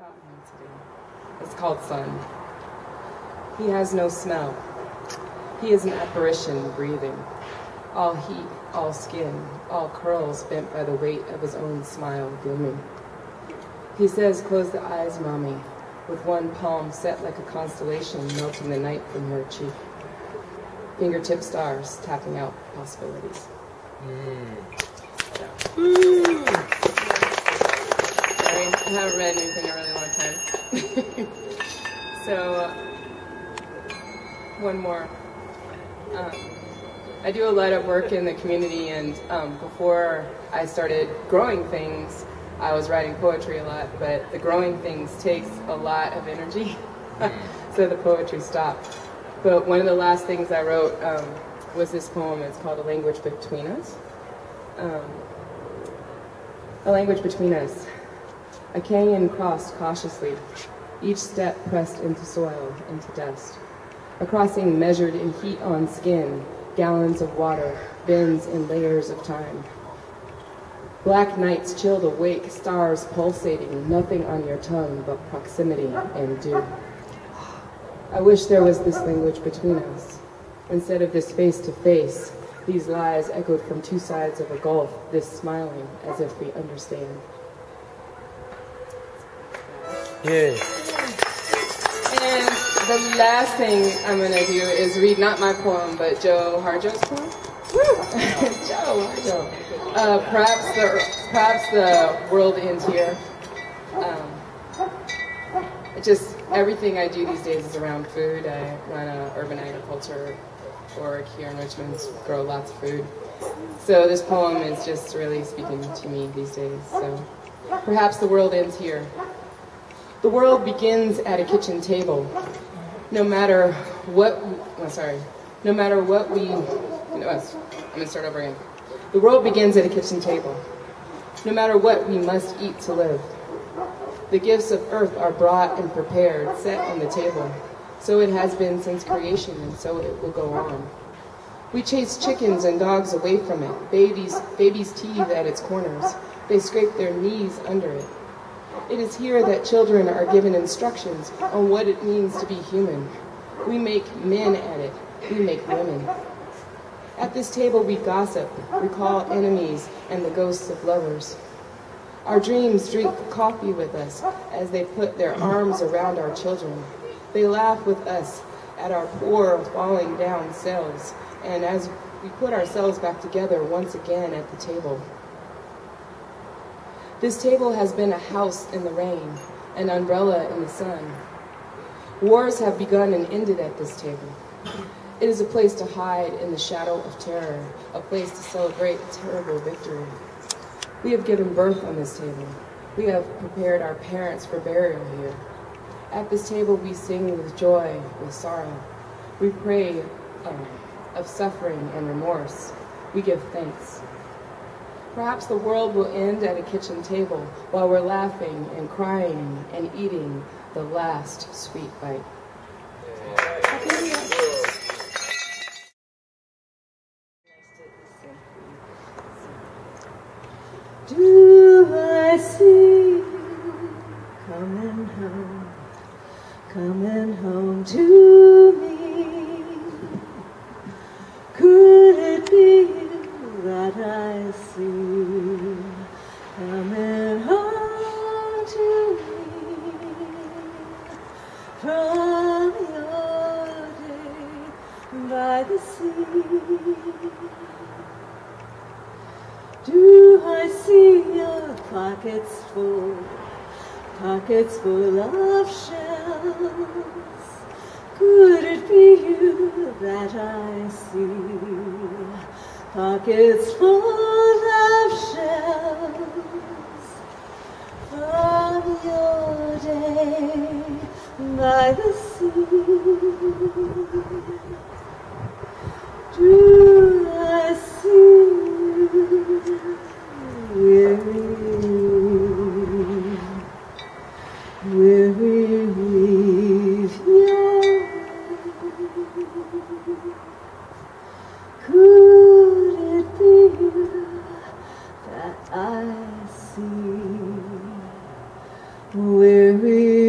about him today. It's called Sun. He has no smell. He is an apparition breathing. All heat, all skin, all curls bent by the weight of his own smile glooming. He says, "Close the eyes, mommy," with one palm set like a constellation melting the night from her cheek. Fingertip stars tapping out possibilities. Sorry, I haven't read anything in a really long time. So, one more. I do a lot of work in the community, and before I started growing things, I was writing poetry a lot, but the growing things takes a lot of energy, so the poetry stopped. But one of the last things I wrote was this poem. It's called A Language Between Us. A language between us. A canyon crossed cautiously, each step pressed into soil, into dust. A crossing measured in heat on skin, gallons of water, bends in layers of time. Black nights chilled awake, stars pulsating, nothing on your tongue but proximity and dew. I wish there was this language between us. Instead of this face-to-face, these lies echoed from two sides of a gulf, this smiling as if we understand. Yeah. And the last thing I'm going to do is read not my poem, but Joe Harjo's poem. Joe Harjo. Perhaps the world ends here. Just everything I do these days is around food. I run an urban agriculture org here in Richmond, grow lots of food. So this poem is just really speaking to me these days. So perhaps the world ends here. The world begins at a kitchen table. No matter what we, I'm gonna start over again. The world begins at a kitchen table. No matter what we must eat to live. The gifts of earth are brought and prepared, set on the table. So it has been since creation, and so it will go on. We chase chickens and dogs away from it, babies teeth at its corners. They scrape their knees under it. It is here that children are given instructions on what it means to be human. We make men at it. We make women. At this table we gossip, recall enemies and the ghosts of lovers. Our dreams drink coffee with us as they put their arms around our children. They laugh with us at our poor, falling down selves, and as we put ourselves back together once again at the table. This table has been a house in the rain, an umbrella in the sun. Wars have begun and ended at this table. It is a place to hide in the shadow of terror, a place to celebrate terrible victory. We have given birth on this table. We have prepared our parents for burial here. At this table we sing with joy, with sorrow. We pray of suffering and remorse. We give thanks. Perhaps the world will end at a kitchen table while we're laughing and crying and eating the last sweet bite. Do I see you coming home to me? Could it be you that I see coming home to me from your day by the sea? Do I see your pockets full of shells? Could it be you that I see? Pockets full of shells from your day by the sea. Do I see weary weave, yeah. Could it be you that I see? weary